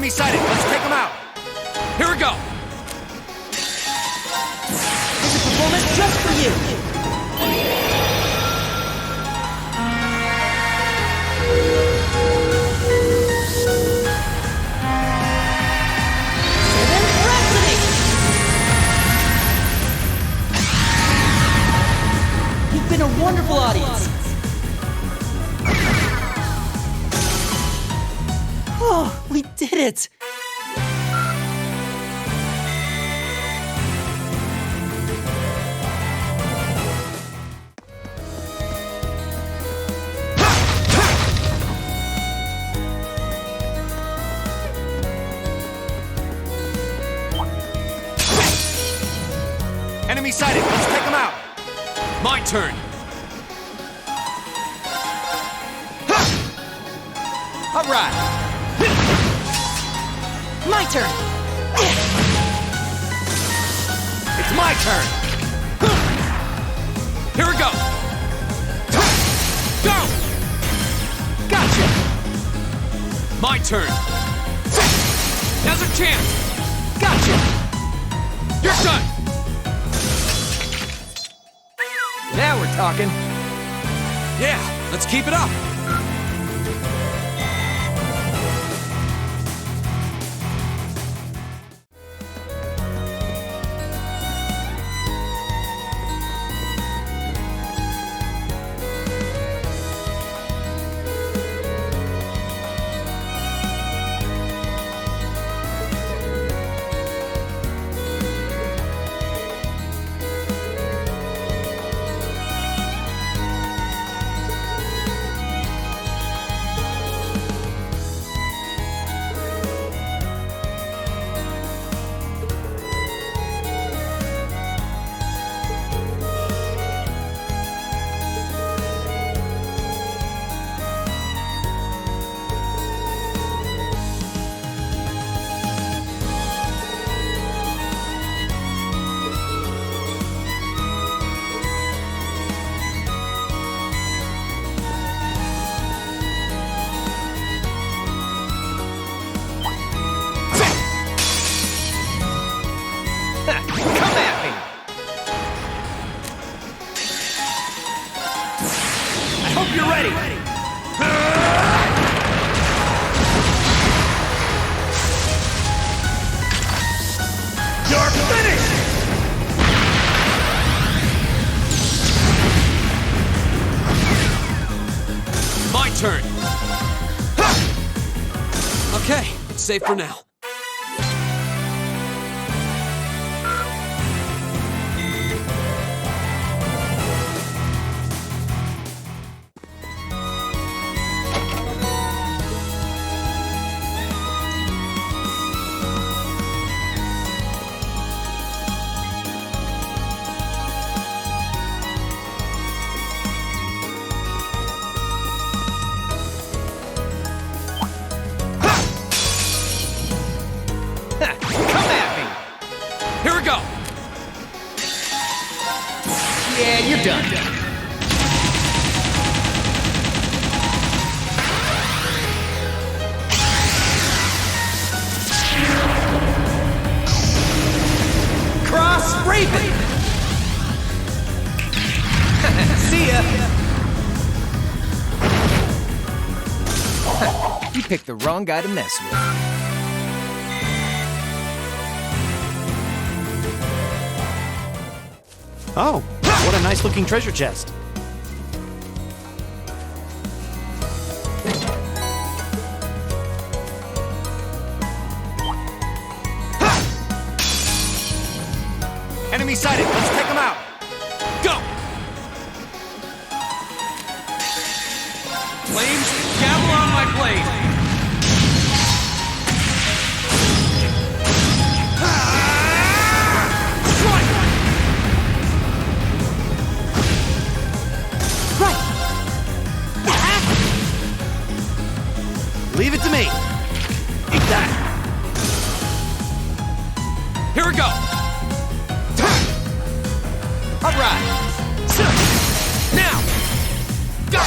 Enemy sighted. Let's take them out. Here we go. Here's a performance just for you. You've been a wonderful audience. Oh, we did it! Enemy sighted. Let's take them out. My turn. All right. My turn! It's my turn. Here we go. Go. Gotcha. My turn. Now's our chance. Gotcha. You're done. Now we're talking. Yeah, let's keep it up. Come at me! I hope you're ready! You're finished! My turn! Okay, it's safe for now. Come at me! Here we go! Yeah, you're done. Cross Raven! See ya! You picked the wrong guy to mess with. Oh, what a nice-looking treasure chest. Enemy sighted. Let's take them out. Go! Flames, gavel on my blade. Leave it to me. Eat that. Here we go. All right. Now. Go.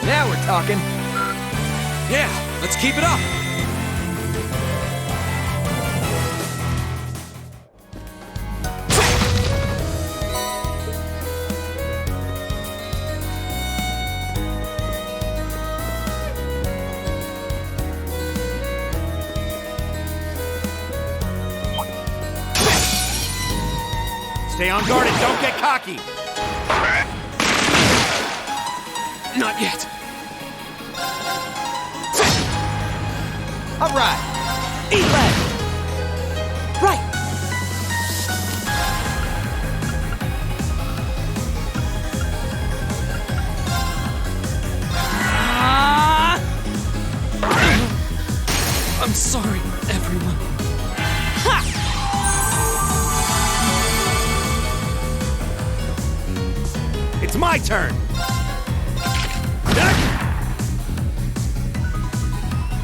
Now we're talking. Yeah, let's keep it up. Stay on guard and don't get cocky. Not yet. All right. Eat left. Right. I'm sorry, everyone. Ha! It's my turn.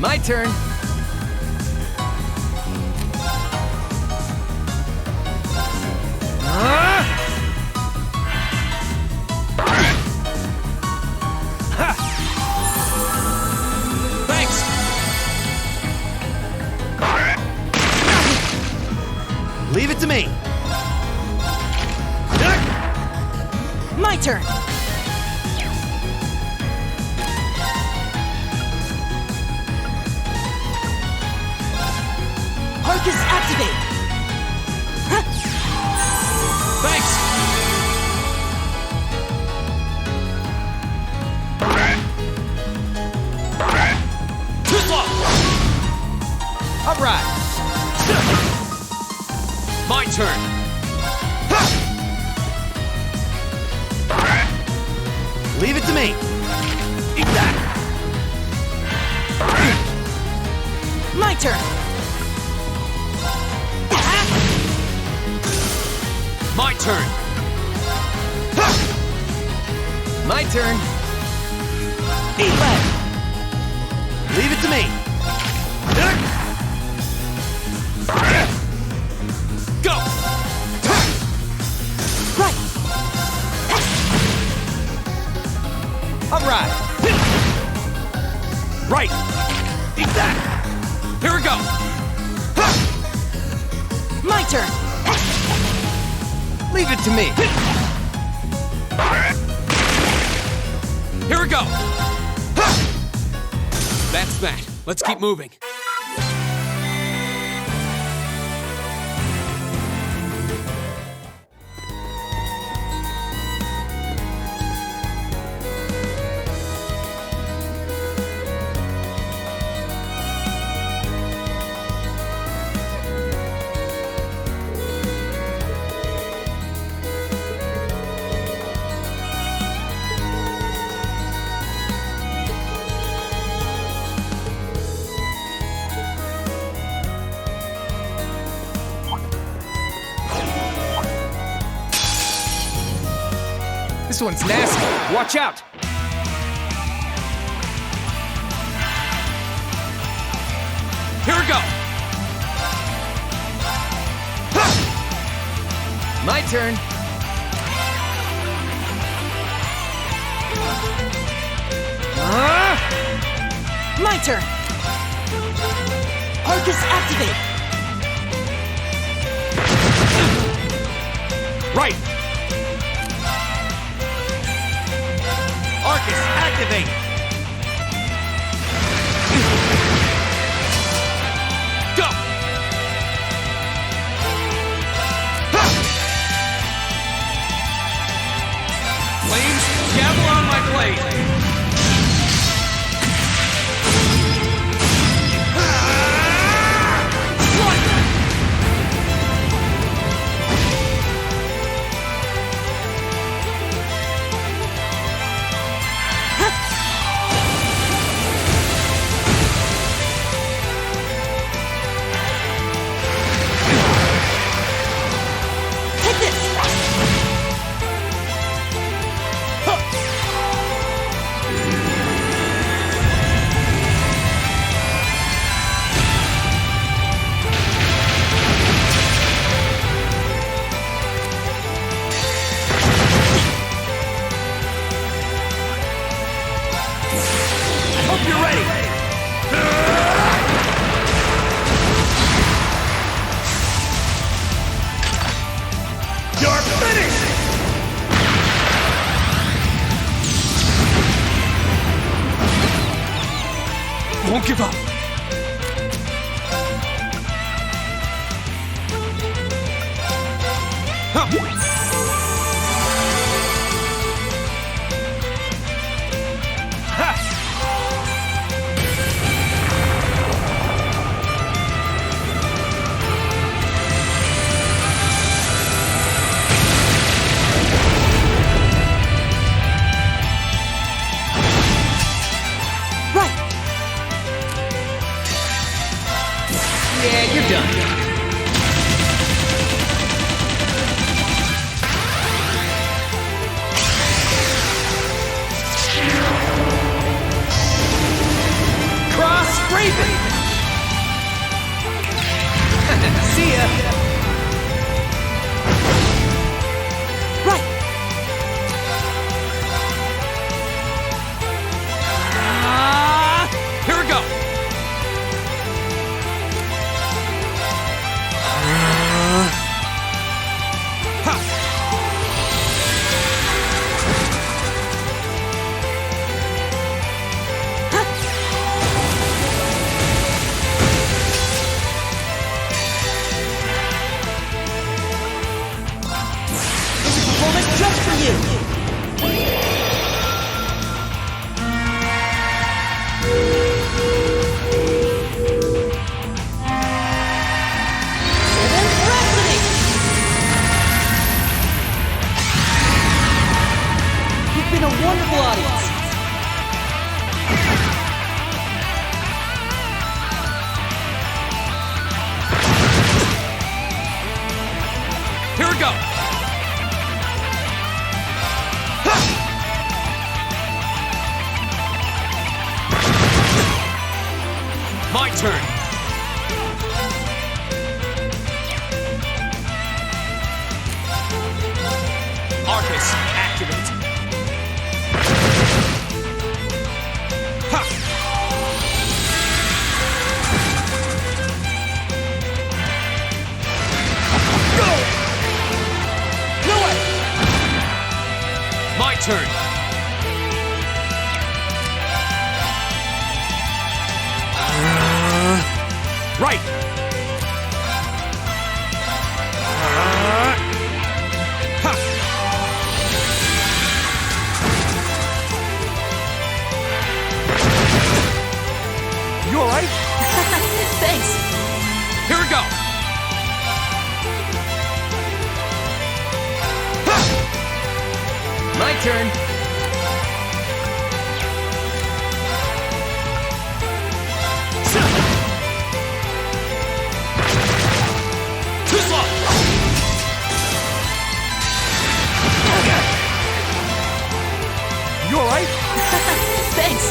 My turn. Thanks. Leave it to me. My turn. Arcus activate. Huh. Thanks. Too slow. All right. My turn. Leave it to me. Eat that. My turn. My turn. My turn. Eat left. Leave it to me. Go. Right. All right. Right. Eat that. Here we go. My turn. Leave it to me. Here we go. That's that. Let's keep moving. This one's nasty. Watch out. Here we go. My turn. My turn. Arcus activate. Right. Arcus activate. Go. Flames, gather on my blade. You're finished! Won't give up. Right! Yeah, you're done. Cross Raven! See ya! Right! Here we go! Performance just for you! You've been a wonderful audience. Here we go! My turn! Arcus, activate! Ha! Go! No way! My turn! Right! Ha! You alright? Thanks! Here we go! Ha! My turn. Too slow! You alright? Thanks!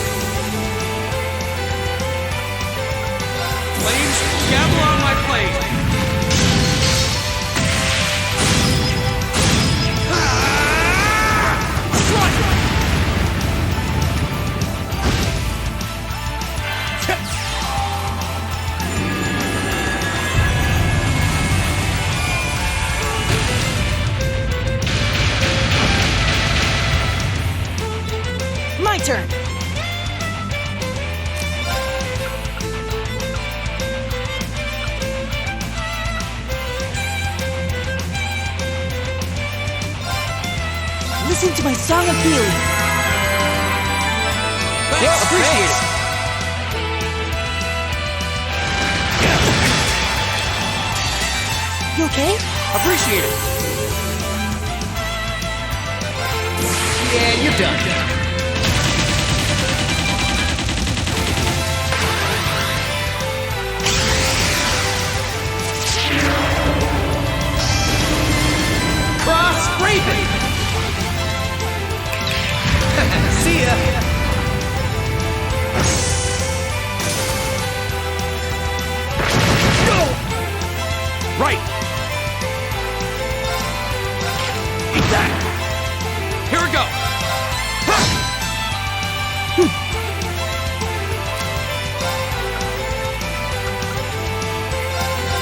Flames, gather on my plane! My turn! Listen to my song of healing. Thanks, Appreciate it. You okay? Appreciate it! Yeah, you're done. Cross Raven! See ya! Go! Right! Eat that! Here we go! Ha!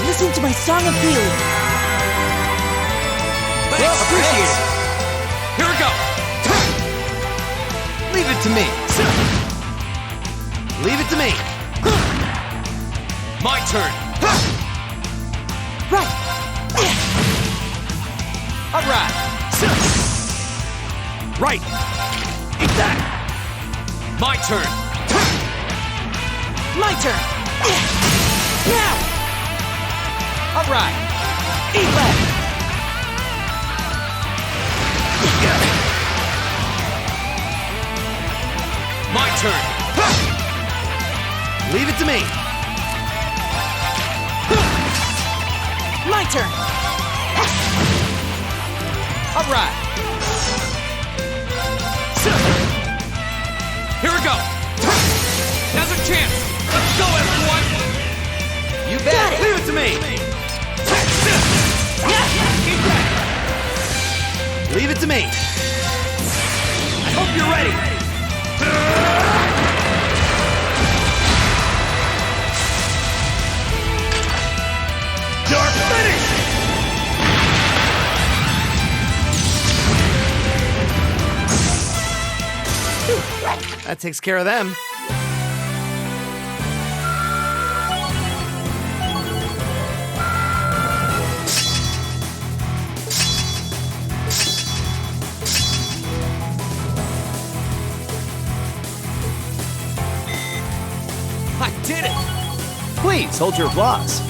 Listen to my song of healing. Thanks, appreciate it. Here we go. Leave it to me. Leave it to me. My turn. Right. All right. Right. Eat that. My turn. My turn. Now. All right. Eat left. My turn. Leave it to me. My turn. All right. Here we go. Now's a chance. Let's go, everyone. You Got bet. it. Leave it to me. Leave it to me. I hope you're ready. You're finished. That takes care of them. I did it. Please hold your applause.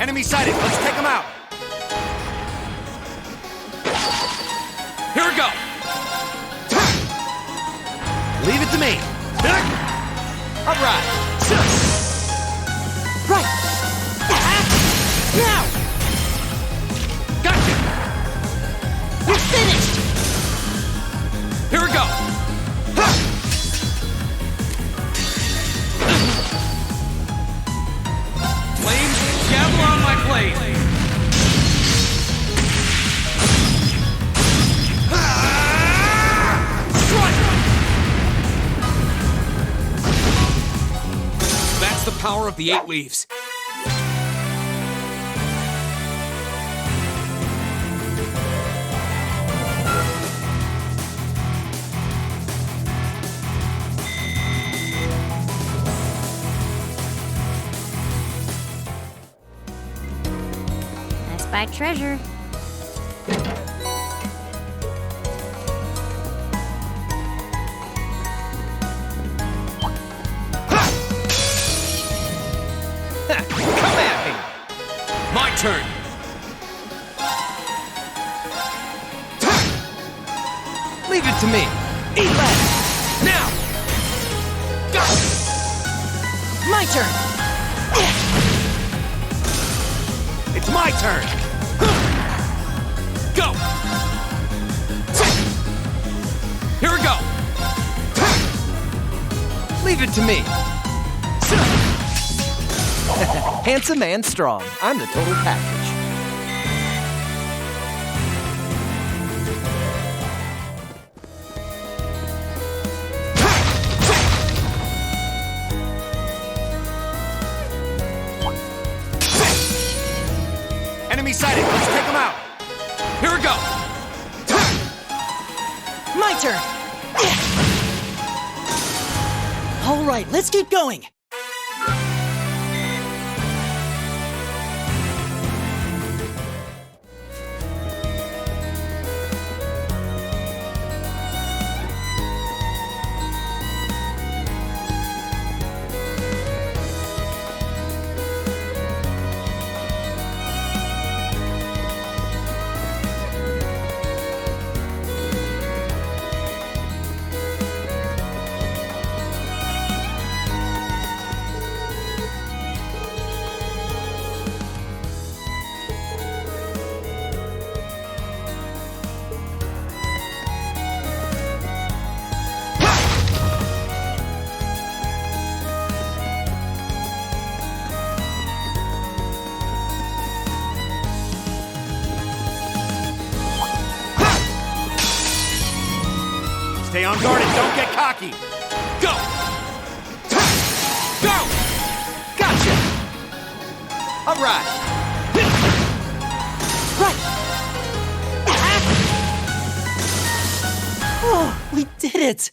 Enemy sighted. Let's take them out. Here we go. Leave it to me. All right. Right. Now. Gotcha. We're finished. Here we go. Flames, gather on my blade. Strike! That's the power of the 8 leaves. I spy treasure. Come at me. My turn. Leave it to me. Eat left. Now. Go. My turn. It's my turn. Go. Here we go. Leave it to me. Handsome and strong. I'm the total package. Enemy sighted. Let's take them out. Here we go. My turn. All right, let's keep going. guard it, don't get cocky. Go! Go! Gotcha! All right. Right! Oh, we did it!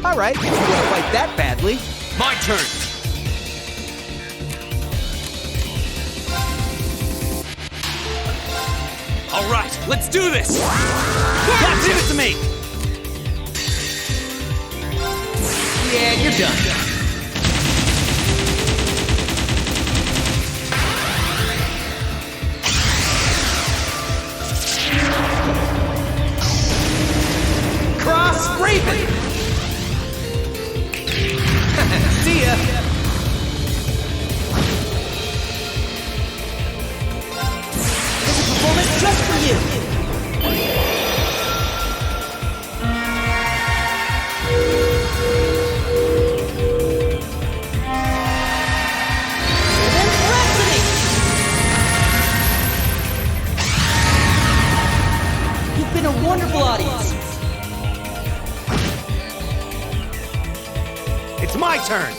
All right, if you want to fight that badly. My turn. All right, let's do this. Yeah, give it to me. Yeah, you're done. Cross Raven! See ya! There's a performance just for you! You've been a wonderful audience! It's my turn.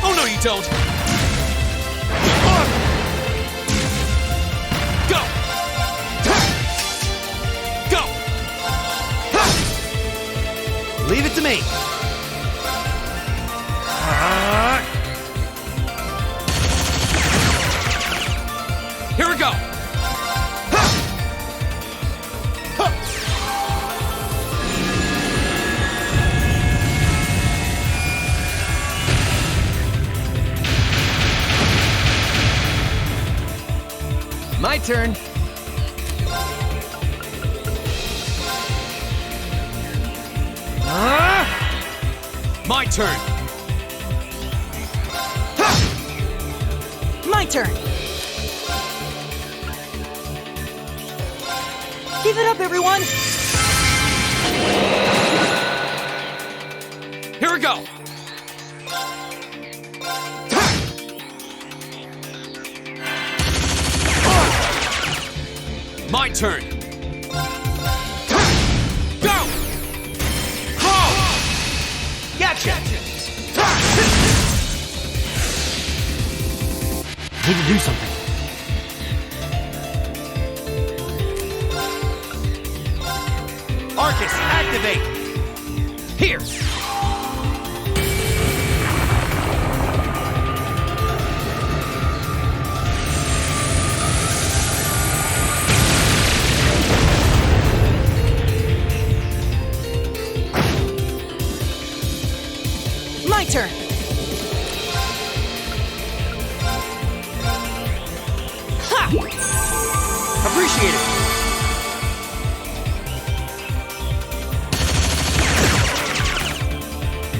Oh no, you don't. Go. Go. Leave it to me. Here we go. My turn. My turn. My turn. Give it up, everyone. Here we go. My turn. Go! Gotcha! Need to do something. Arcus, activate! Here. My turn. Ha! Appreciate it.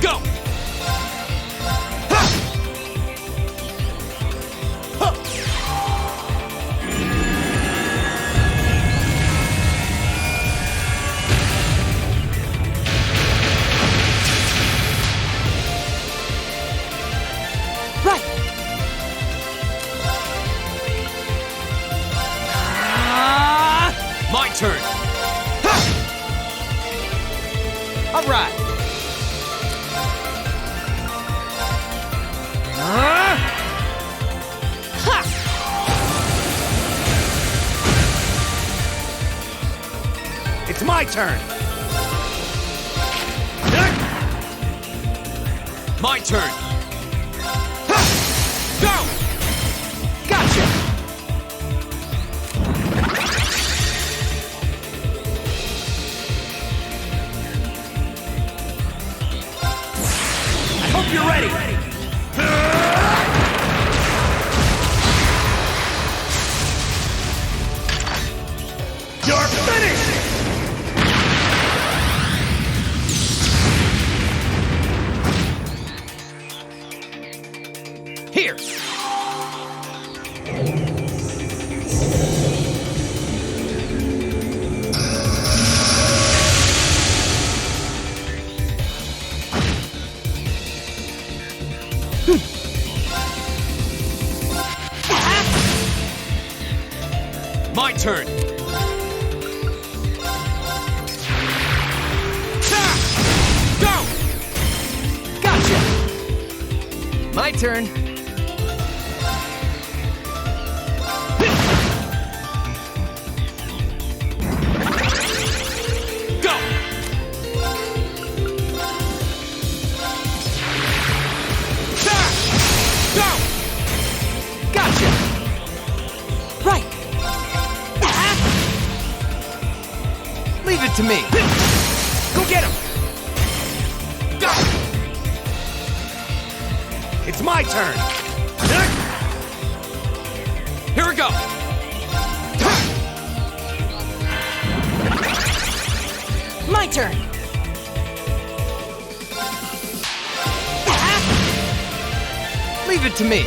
Go! Right. My turn. All right. Ha! It's my turn. My turn. Go! Gotcha. I hope you're ready. You're finished! Here. My turn. Go! Gotcha. My turn. Go! Go! Gotcha. Right. Leave it to me. Go get him! Go! It's my turn. Here we go. My turn. Leave it to me.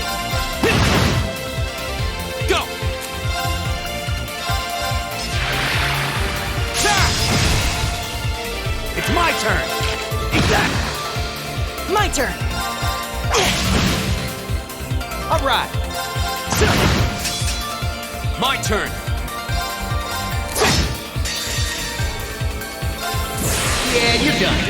Go! It's my turn. Eat that. My turn. All right. My turn. Yeah, you're done.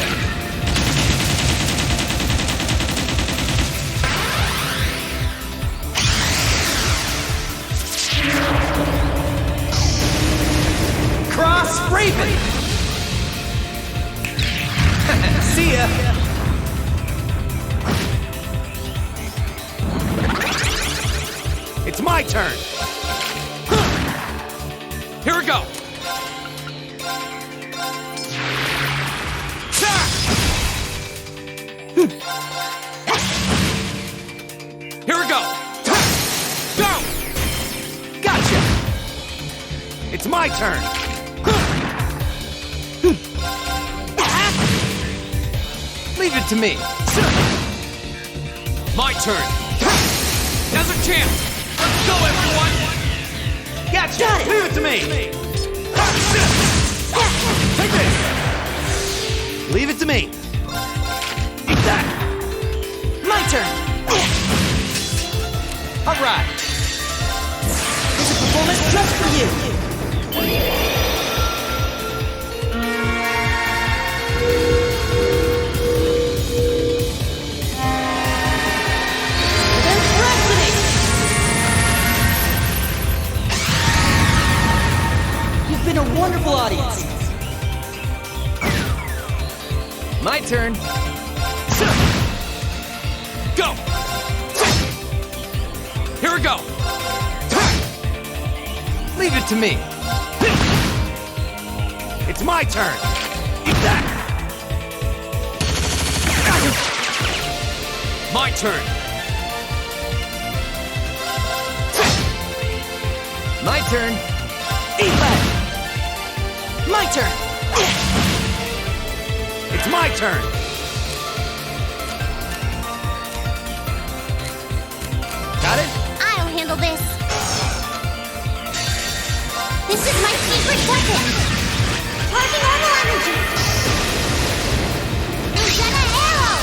Cross Raven. See ya. It's my turn. Here we go. Here we go. Go! Gotcha. my turn. Leave it to me. My turn. Now's our chance. Let's go, everyone. Gotcha. Got it. Leave it to me. Take this. Leave it to me. Eat that. My turn. All right. It's a performance just for you. You've been a wonderful audience. My turn. Go. Here we go. Leave it to me. It's my turn. Eat that. My turn. My turn. Eat that. My turn. It's my turn. Got it? I'll handle this. This is my secret weapon. Charging normal energy. Angelic arrow.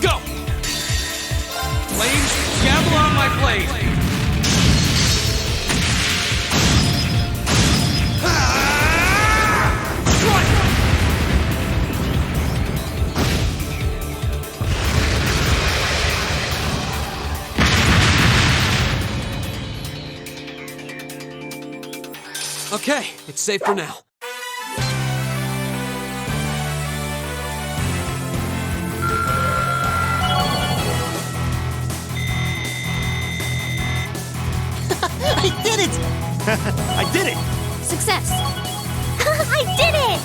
Go. Flames, gamble on my blade. Okay, it's safe for now. I did it! I did it. Success. I did it!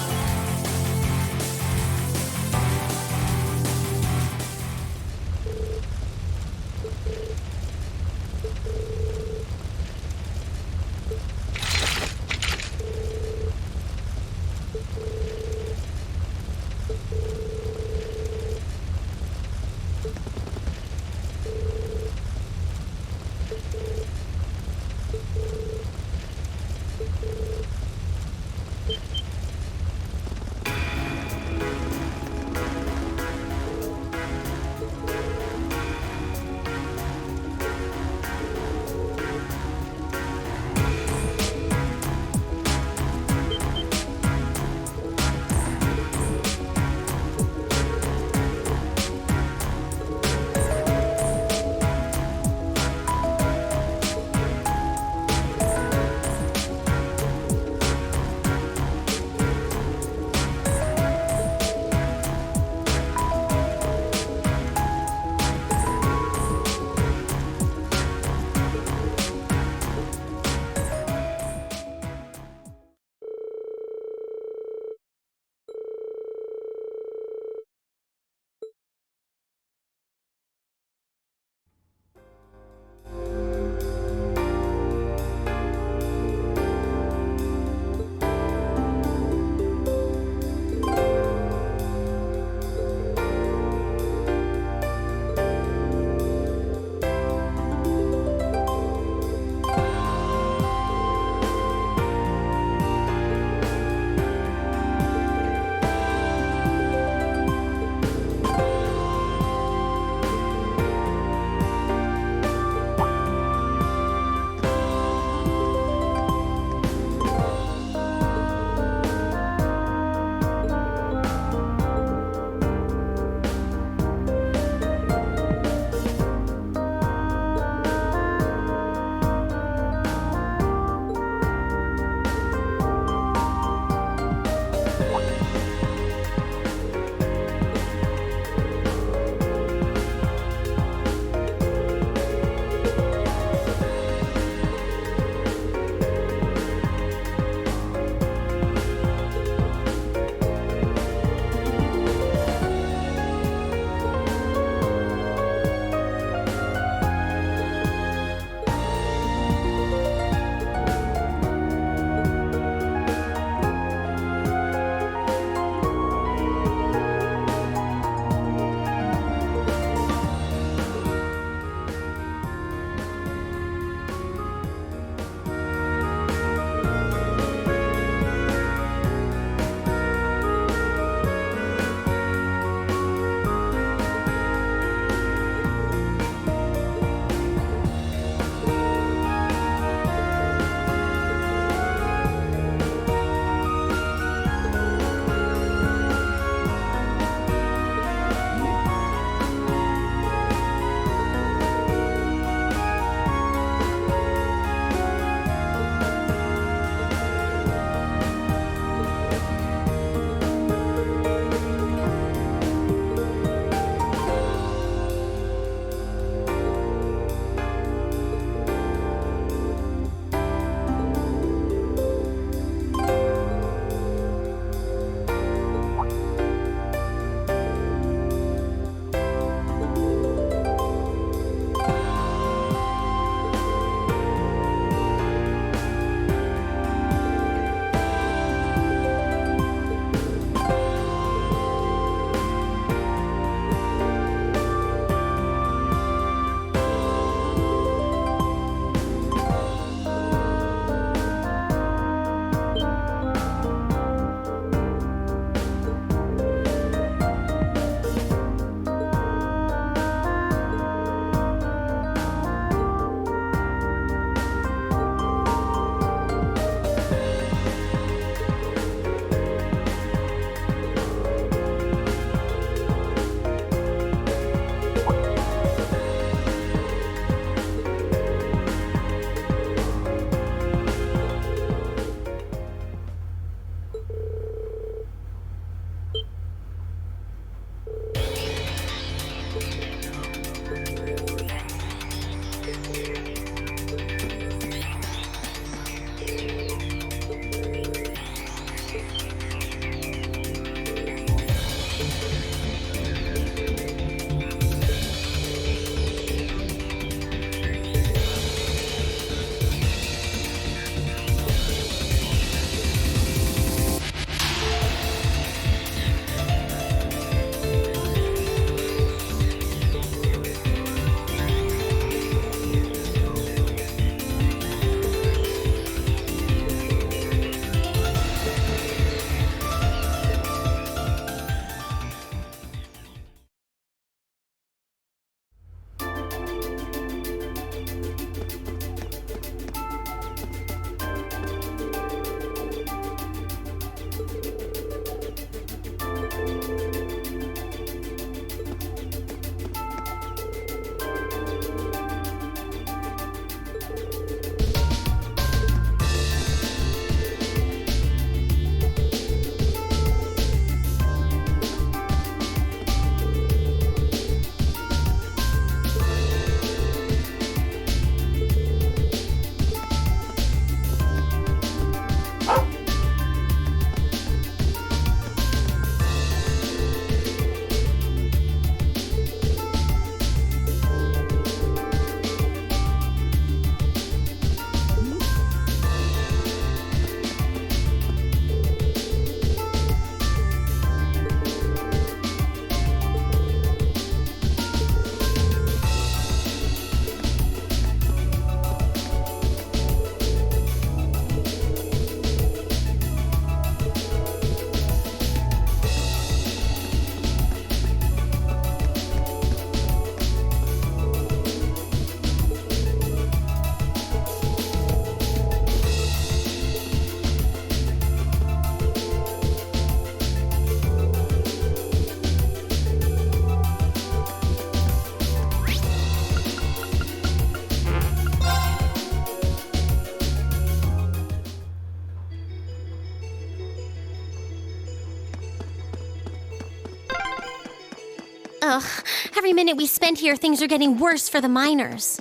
Ugh, every minute we spend here, things are getting worse for the miners.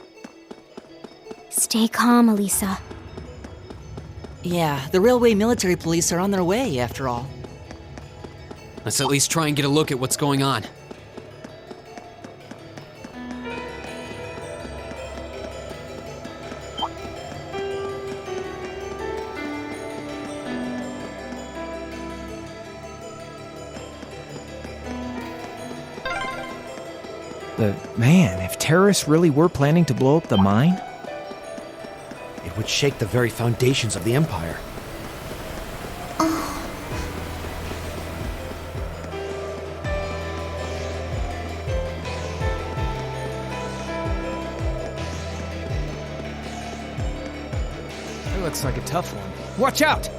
Stay calm, Elisa. Yeah, the railway military police are on their way, after all. Let's at least try and get a look at what's going on. Man, if terrorists really were planning to blow up the mine? It would shake the very foundations of the Empire. That looks like a tough one. Watch out!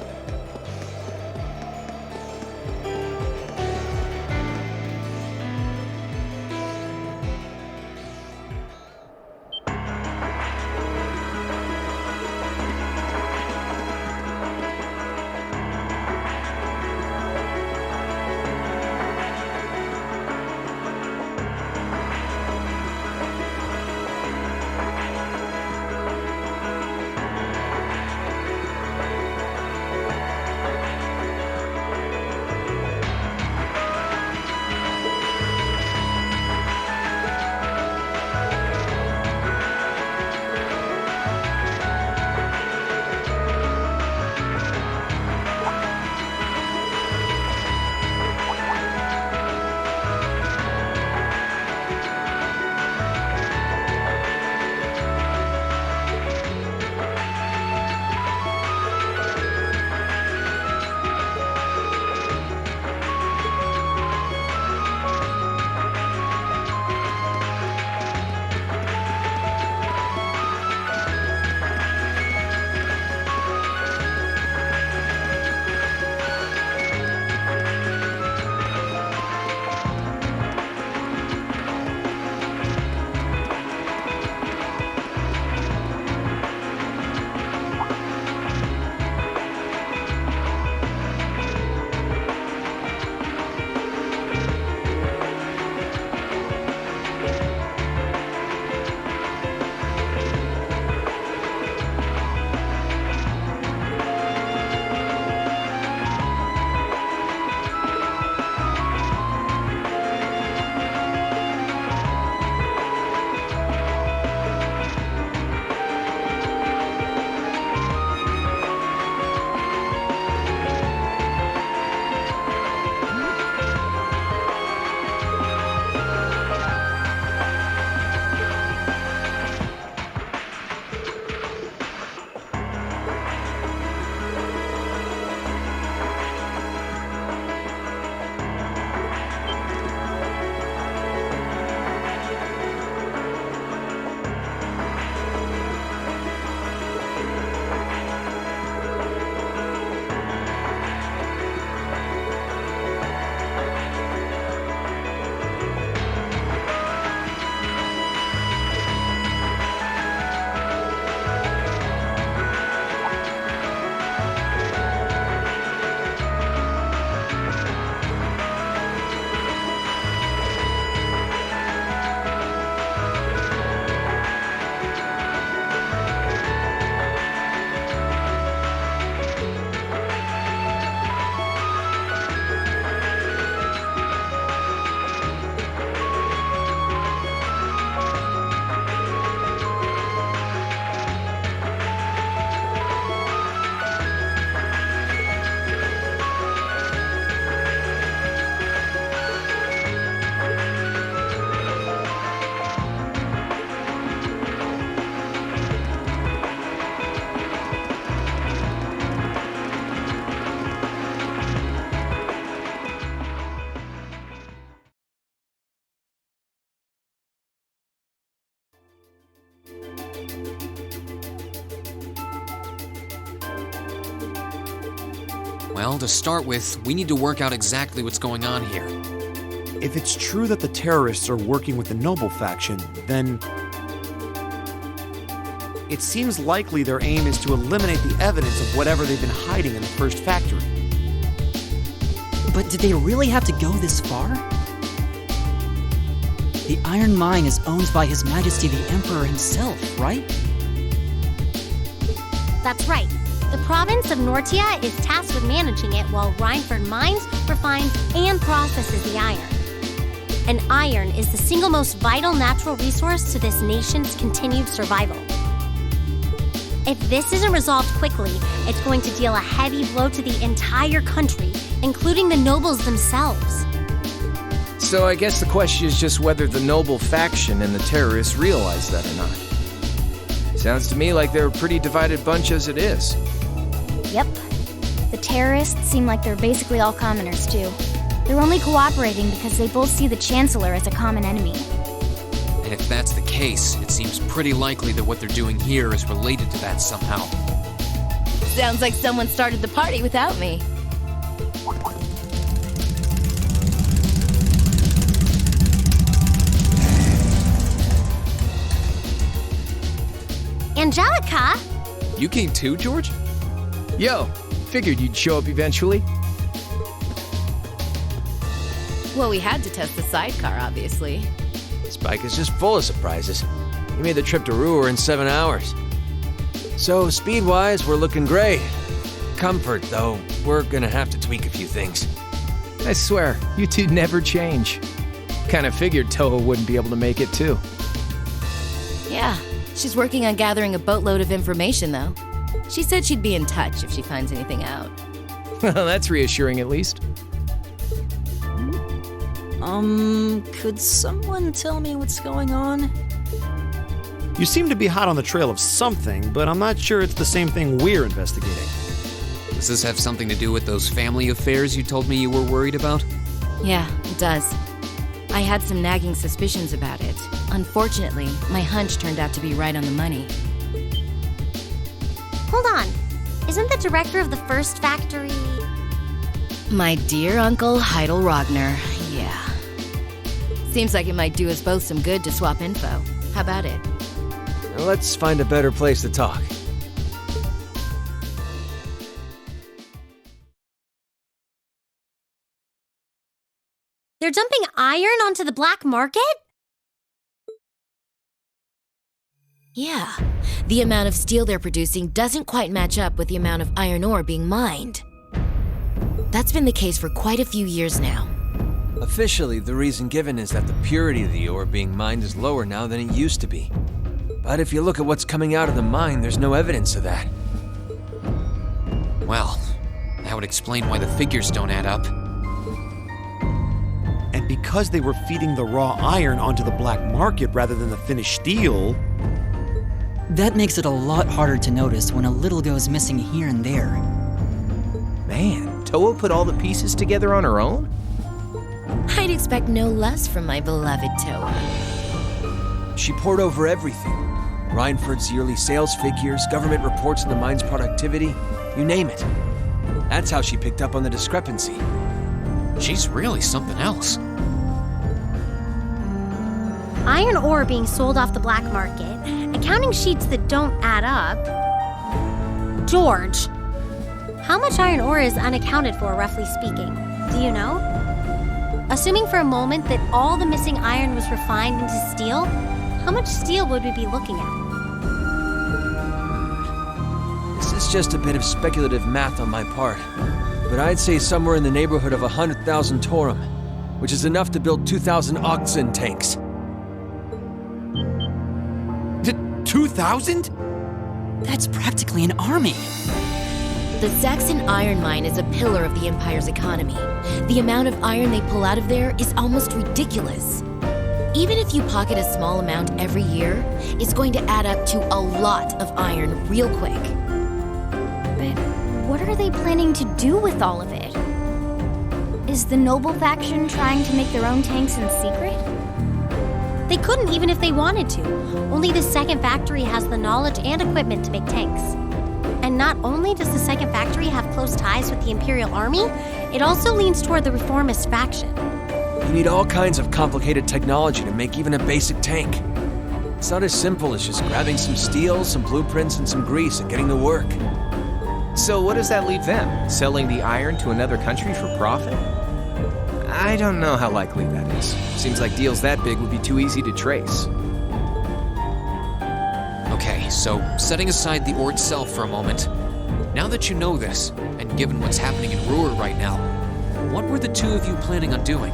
Well, to start with, we need to work out exactly what's going on here. If it's true that the terrorists are working with the Noble faction, then it seems likely their aim is to eliminate the evidence of whatever they've been hiding in the first factory. But did they really have to go this far? The iron mine is owned by His Majesty the Emperor himself, right? That's right. The province of Nortia is tasked with managing it while Rhineford mines, refines, and processes the iron. And iron is the single most vital natural resource to this nation's continued survival. If this isn't resolved quickly, it's going to deal a heavy blow to the entire country, including the nobles themselves. So I guess the question is just whether the noble faction and the terrorists realize that or not. Sounds to me like they're a pretty divided bunch as it is. Yep. The terrorists seem like they're basically all commoners, too. They're only cooperating because they both see the Chancellor as a common enemy. And if that's the case, it seems pretty likely that what they're doing here is related to that somehow. Sounds like someone started the party without me. Angelica? You came too, George? Yo, figured you'd show up eventually. Well, we had to test the sidecar, obviously. Spike is just full of surprises. He made the trip to Ruhr in 7 hours. So, speed-wise, we're looking great. Comfort, though, we're gonna have to tweak a few things. I swear, you two never change. Kinda figured Toho wouldn't be able to make it too. Yeah, she's working on gathering a boatload of information, though. She said she'd be in touch if she finds anything out. Well, that's reassuring at least. Could someone tell me what's going on? You seem to be hot on the trail of something, but I'm not sure it's the same thing we're investigating. Does this have something to do with those family affairs you told me you were worried about? Yeah, it does. I had some nagging suspicions about it. Unfortunately, my hunch turned out to be right on the money. Hold on. Isn't the director of the first factory... My dear Uncle Heidel Rogner, yeah. Seems like it might do us both some good to swap info. How about it? Now let's find a better place to talk. They're dumping iron onto the black market? Yeah. The amount of steel they're producing doesn't quite match up with the amount of iron ore being mined. That's been the case for quite a few years now. Officially, the reason given is that the purity of the ore being mined is lower now than it used to be. But if you look at what's coming out of the mine, there's no evidence of that. Well, that would explain why the figures don't add up. And because they were feeding the raw iron onto the black market rather than the finished steel... That makes it a lot harder to notice when a little goes missing here and there. Man, Toho put all the pieces together on her own? I'd expect no less from my beloved Toa. She poured over everything. Rhineford's yearly sales figures, government reports on the mine's productivity, you name it. That's how she picked up on the discrepancy. She's really something else. Iron ore being sold off the black market, accounting sheets that don't add up. George, how much iron ore is unaccounted for, roughly speaking? Do you know? Assuming for a moment that all the missing iron was refined into steel, how much steel would we be looking at? This is just a bit of speculative math on my part, but I'd say somewhere in the neighborhood of 100,000 Torum, which is enough to build 2,000 oxen tanks. 2,000? That's practically an army. The Saxon iron mine is a pillar of the Empire's economy. The amount of iron they pull out of there is almost ridiculous. Even if you pocket a small amount every year, it's going to add up to a lot of iron real quick. But what are they planning to do with all of it? Is the noble faction trying to make their own tanks in secret? They couldn't even if they wanted to. Only the second factory has the knowledge and equipment to make tanks. And not only does the second factory have close ties with the Imperial Army, it also leans toward the reformist faction. You need all kinds of complicated technology to make even a basic tank. It's not as simple as just grabbing some steel, some blueprints, and some grease and getting to work. So what does that leave them? Selling the iron to another country for profit? I don't know how likely that is. Seems like deals that big would be too easy to trace. Okay, so setting aside the ore itself for a moment, now that you know this, and given what's happening in Ruhr right now, what were the two of you planning on doing?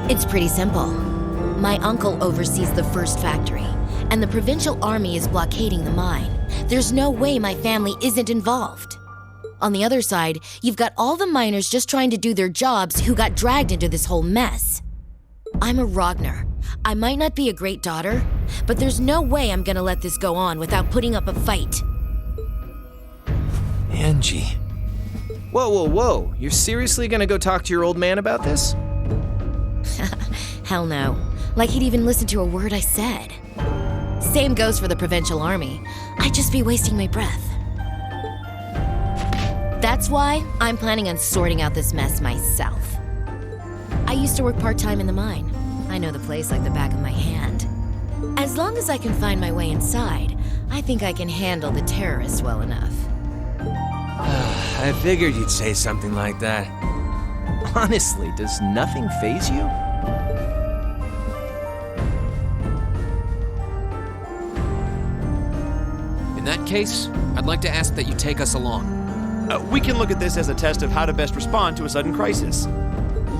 It's pretty simple. My uncle oversees the first factory, and the provincial army is blockading the mine. There's no way my family isn't involved. On the other side, you've got all the miners just trying to do their jobs who got dragged into this whole mess. I'm a Ragnar. I might not be a great daughter, but there's no way I'm gonna let this go on without putting up a fight. Angie. Whoa, whoa, whoa. You're seriously gonna go talk to your old man about this? Hell no. Like he'd even listen to a word I said. Same goes for the provincial army. I'd just be wasting my breath. That's why I'm planning on sorting out this mess myself. I used to work part-time in the mine. I know the place like the back of my hand. As long as I can find my way inside, I think I can handle the terrorists well enough. I figured you'd say something like that. Honestly, does nothing faze you? In that case, I'd like to ask that you take us along. We can look at this as a test of how to best respond to a sudden crisis.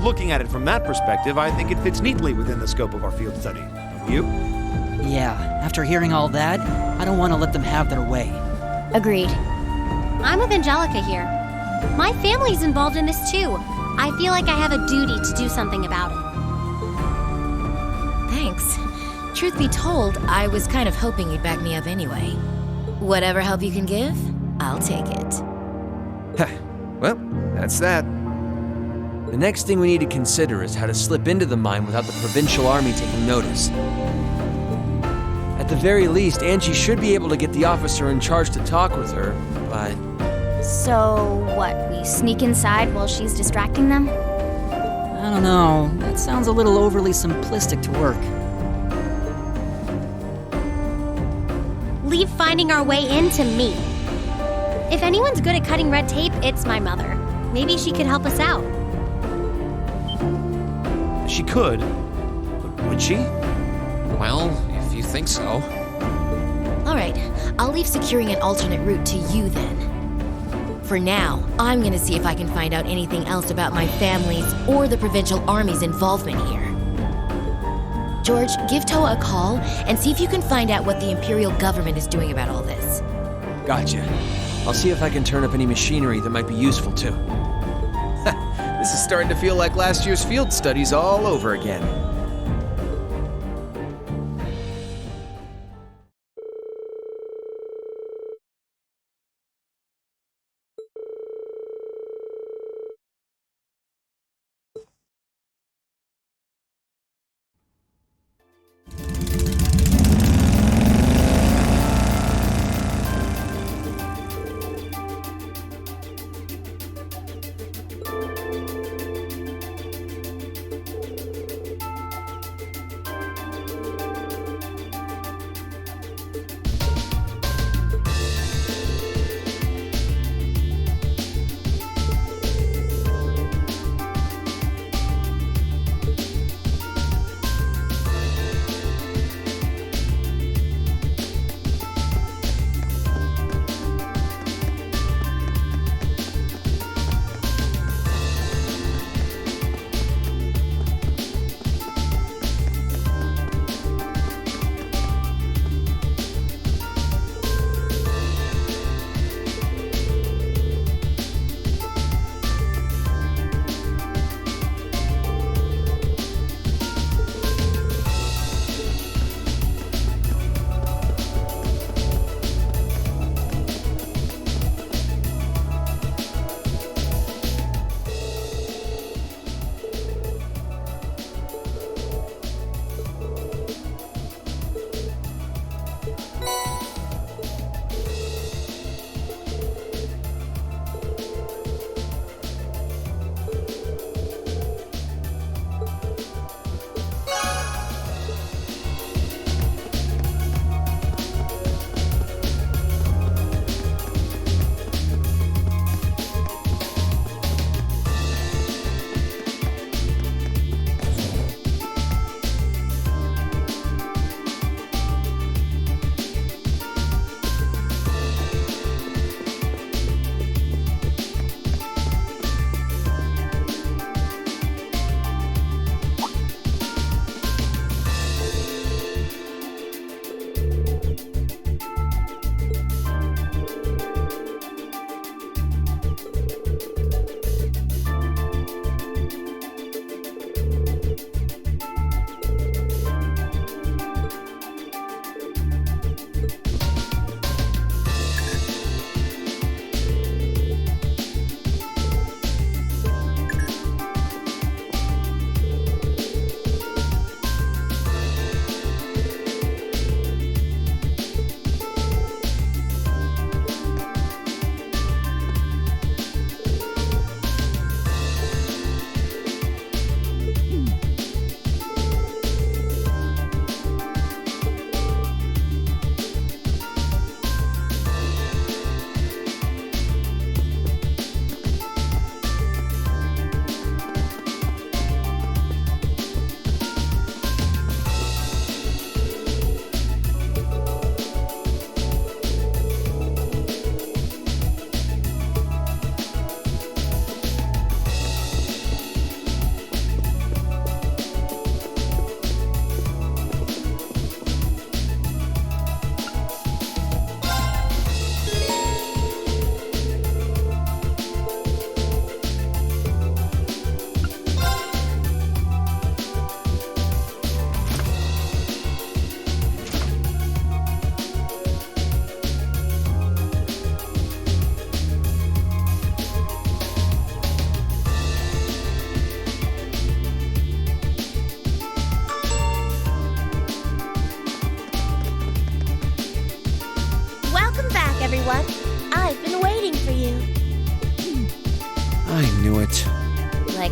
Looking at it from that perspective, I think it fits neatly within the scope of our field study. You? Yeah, after hearing all that, I don't want to let them have their way. Agreed. I'm with Angelica here. My family's involved in this too. I feel like I have a duty to do something about it. Thanks. Truth be told, I was kind of hoping you'd back me up anyway. Whatever help you can give, I'll take it. Well, that's that. The next thing we need to consider is how to slip into the mine without the provincial army taking notice. At the very least, Angie should be able to get the officer in charge to talk with her, but... So, what, we sneak inside while she's distracting them? I don't know, that sounds a little overly simplistic to work. Leave finding our way in to me. If anyone's good at cutting red tape, it's my mother. Maybe she could help us out. She could, but would she? Well, if you think so. All right, I'll leave securing an alternate route to you then. For now, I'm gonna see if I can find out anything else about my family's or the provincial army's involvement here. George, give Toa a call and see if you can find out what the Imperial government is doing about all this. Gotcha. I'll see if I can turn up any machinery that might be useful too. This is starting to feel like last year's field studies all over again.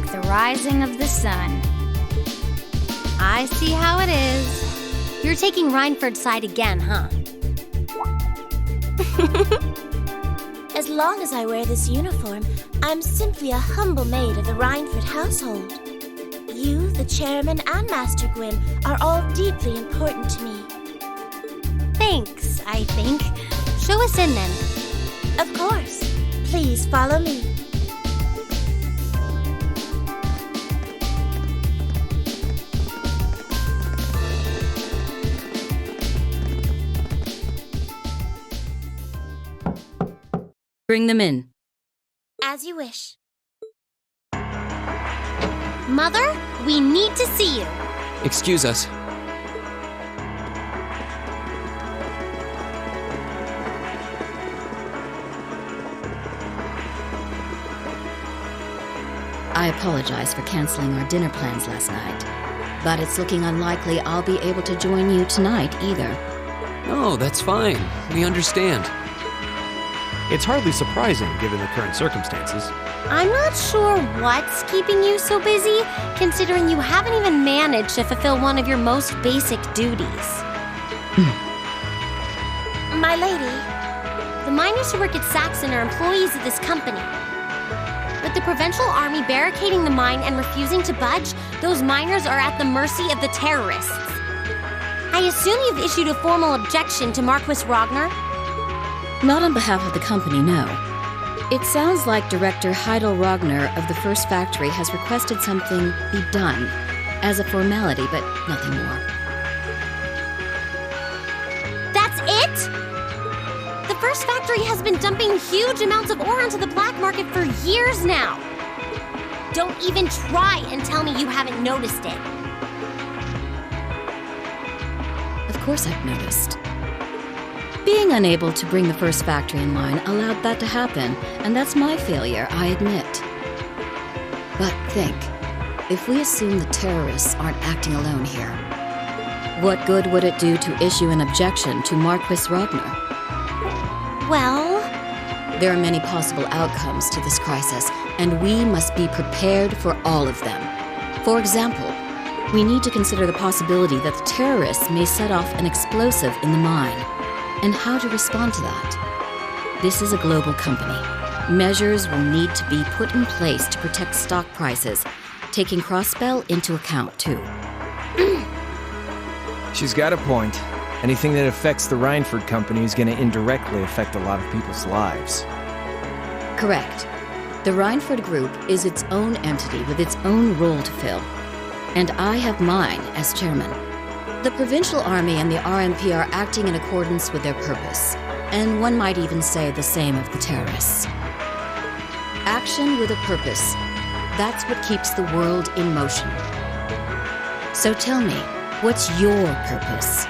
like the rising of the sun. I see how it is. You're taking Reinford's side again, huh? As long as I wear this uniform, I'm simply a humble maid of the Reinford household. You, the chairman, and Master Gwyn are all deeply important to me. Thanks, I think. Show us in then. Of course. Please follow me. Bring them in. As you wish. Mother, we need to see you. Excuse us. I apologize for canceling our dinner plans last night, but it's looking unlikely I'll be able to join you tonight either. Oh, that's fine. We understand. It's hardly surprising given the current circumstances. I'm not sure what's keeping you so busy, considering you haven't even managed to fulfill one of your most basic duties. My lady. The miners who work at Saxon are employees of this company. With the Provincial Army barricading the mine and refusing to budge, those miners are at the mercy of the terrorists. I assume you've issued a formal objection to Marquis Ragnar? Not on behalf of the company, no. It sounds like Director Heidel Ragnar of the First Factory has requested something be done as a formality, but nothing more. That's it? The First Factory has been dumping huge amounts of ore onto the black market for years now. Don't even try and tell me you haven't noticed it. Of course I've noticed. Being unable to bring the First Factory in line allowed that to happen, and that's my failure, I admit. But think, if we assume the terrorists aren't acting alone here, what good would it do to issue an objection to Marquis Ragnar? Well, there are many possible outcomes to this crisis, and we must be prepared for all of them. For example, we need to consider the possibility that the terrorists may set off an explosive in the mine, and how to respond to that. This is a global company. Measures will need to be put in place to protect stock prices, taking cross-spell into account, too. She's got a point. Anything that affects the Reinford company is going to indirectly affect a lot of people's lives. Correct. The Reinford Group is its own entity with its own role to fill. And I have mine as chairman. The Provincial Army and the RMP are acting in accordance with their purpose, and one might even say the same of the terrorists. Action with a purpose, that's what keeps the world in motion. So tell me, what's your purpose?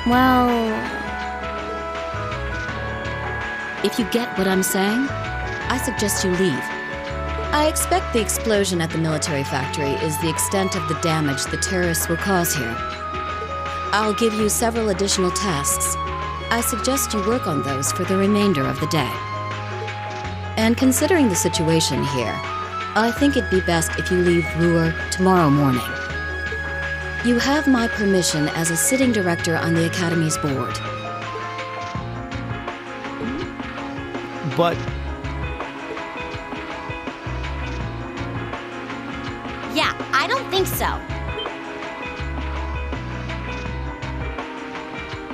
Well, if you get what I'm saying, I suggest you leave. I expect the explosion at the military factory is the extent of the damage the terrorists will cause here. I'll give you several additional tasks. I suggest you work on those for the remainder of the day. And considering the situation here, I think it'd be best if you leave Ruhr tomorrow morning. You have my permission as a sitting director on the Academy's board. But yeah, I don't think so.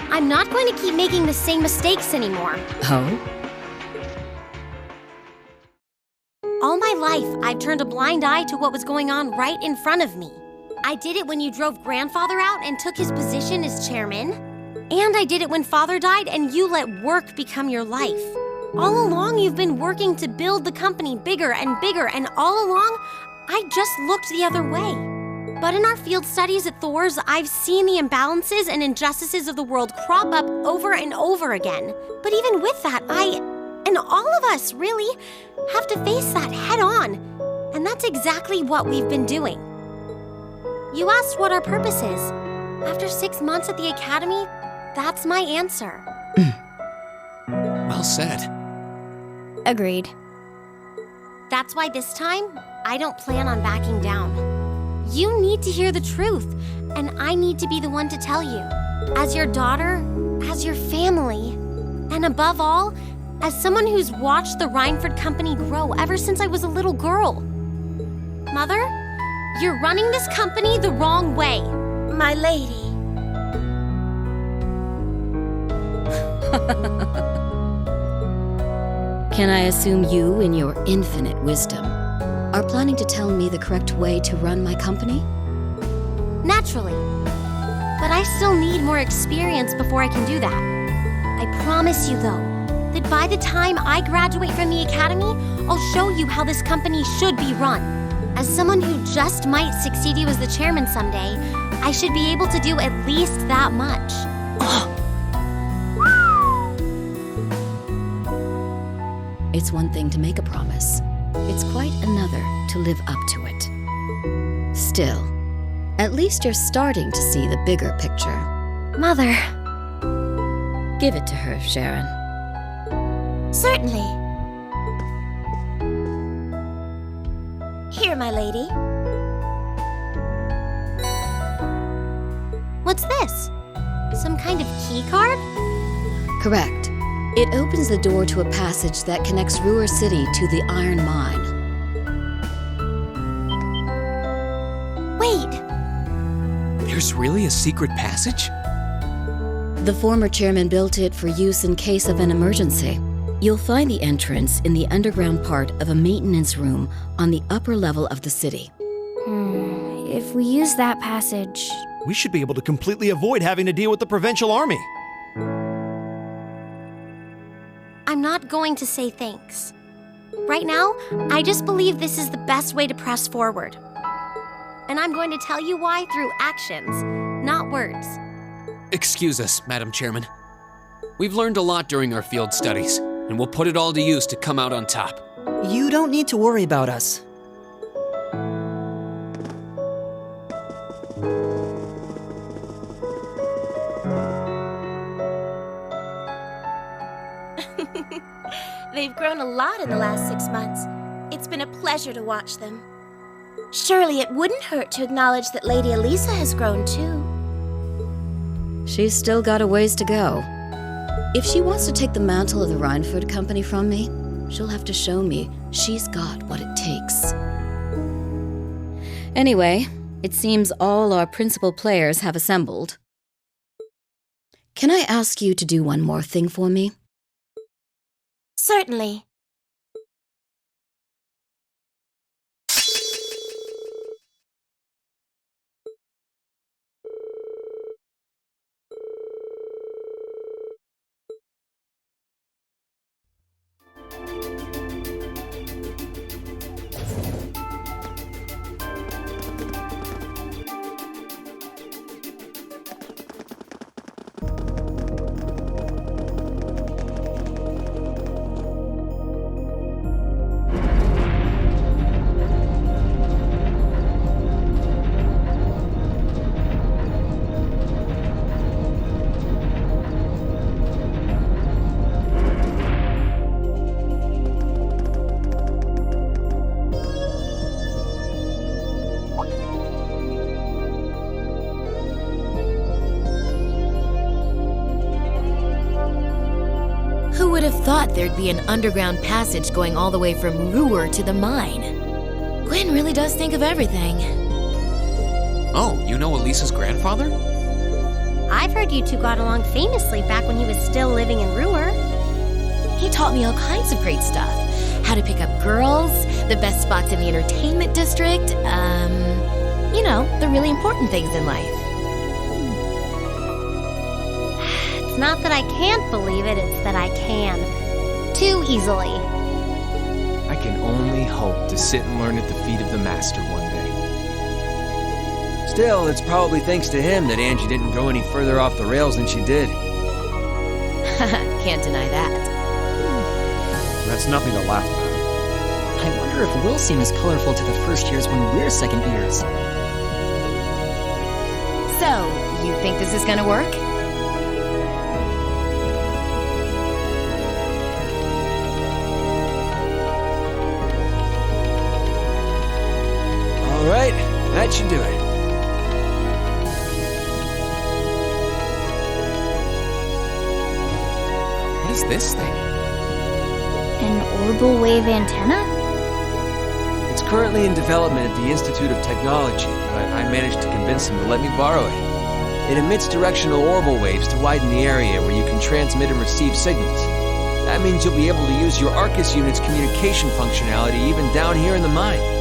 I'm not going to keep making the same mistakes anymore. Oh? All my life, I've turned a blind eye to what was going on right in front of me. I did it when you drove Grandfather out and took his position as chairman. And I did it when Father died and you let work become your life. All along, you've been working to build the company bigger, and all along, I just looked the other way. But in our field studies at Thor's, I've seen the imbalances and injustices of the world crop up over and over again. But even with that, and all of us, really, have to face that head on. And that's exactly what we've been doing. You asked what our purpose is. After 6 months at the Academy, that's my answer. Well said. Agreed. That's why this time, I don't plan on backing down. You need to hear the truth, and I need to be the one to tell you. As your daughter, as your family, and above all, as someone who's watched the Rhineford Company grow ever since I was a little girl. Mother, you're running this company the wrong way. My lady. Can I assume you, in your infinite wisdom, are planning to tell me the correct way to run my company? Naturally. But I still need more experience before I can do that. I promise you, though, that by the time I graduate from the academy, I'll show you how this company should be run. As someone who just might succeed you as the chairman someday, I should be able to do at least that much. It's one thing to make a promise. It's quite another to live up to it. Still, at least you're starting to see the bigger picture. Mother. Give it to her, Sharon. Certainly. Here, my lady. What's this? Some kind of key card? Correct. It opens the door to a passage that connects Ruhr City to the iron mine. Wait! There's really a secret passage? The former chairman built it for use in case of an emergency. You'll find the entrance in the underground part of a maintenance room on the upper level of the city. If we use that passage... We should be able to completely avoid having to deal with the provincial army. I'm not going to say thanks. Right now, I just believe this is the best way to press forward. And I'm going to tell you why through actions, not words. Excuse us, Madam Chairman. We've learned a lot during our field studies, and we'll put it all to use to come out on top. You don't need to worry about us. They've grown a lot in the last 6 months. It's been a pleasure to watch them. Surely it wouldn't hurt to acknowledge that Lady Elisa has grown too. She's still got a ways to go. If she wants to take the mantle of the Rhineford Company from me, she'll have to show me she's got what it takes. Anyway, it seems all our principal players have assembled. Can I ask you to do one more thing for me? Certainly. Who would have thought there'd be an underground passage going all the way from Ruhr to the mine? Gwen really does think of everything. Oh, you know Elisa's grandfather? I've heard you two got along famously back when he was still living in Ruhr. He taught me all kinds of great stuff. How to pick up girls, the best spots in the entertainment district, you know, the really important things in life. It's not that I can't believe it, it's that I can. Too easily. I can only hope to sit and learn at the feet of the master one day. Still, it's probably thanks to him that Angie didn't go any further off the rails than she did. Can't deny that. That's nothing to laugh about. I wonder if we'll seem as colorful to the first years when we're second years. So, you think this is gonna work? That should do it. What is this thing? An orbital wave antenna? It's currently in development at the Institute of Technology, but I managed to convince them to let me borrow it. It emits directional orbital waves to widen the area where you can transmit and receive signals. That means you'll be able to use your Arcus unit's communication functionality even down here in the mine.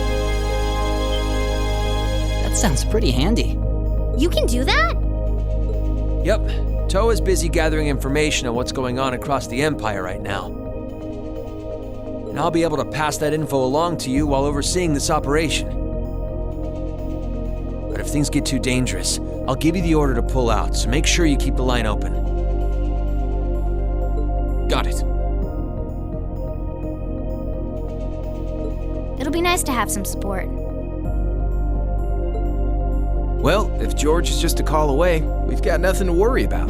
That sounds pretty handy. You can do that? Yep, Toa is busy gathering information on what's going on across the Empire right now. And I'll be able to pass that info along to you while overseeing this operation. But if things get too dangerous, I'll give you the order to pull out, so make sure you keep the line open. Got it. It'll be nice to have some support. Well, if George is just a call away, we've got nothing to worry about.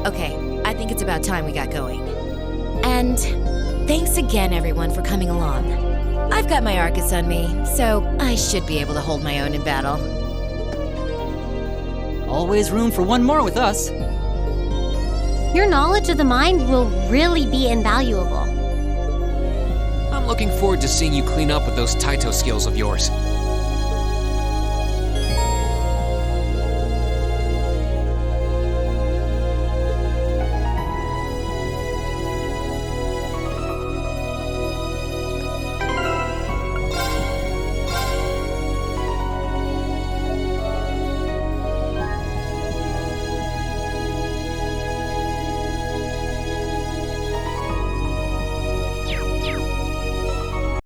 Okay, I think it's about time we got going. And thanks again, everyone, for coming along. I've got my Arcus on me, so I should be able to hold my own in battle. Always room for one more with us. Your knowledge of the mind will really be invaluable. I'm looking forward to seeing you clean up with those Taito skills of yours.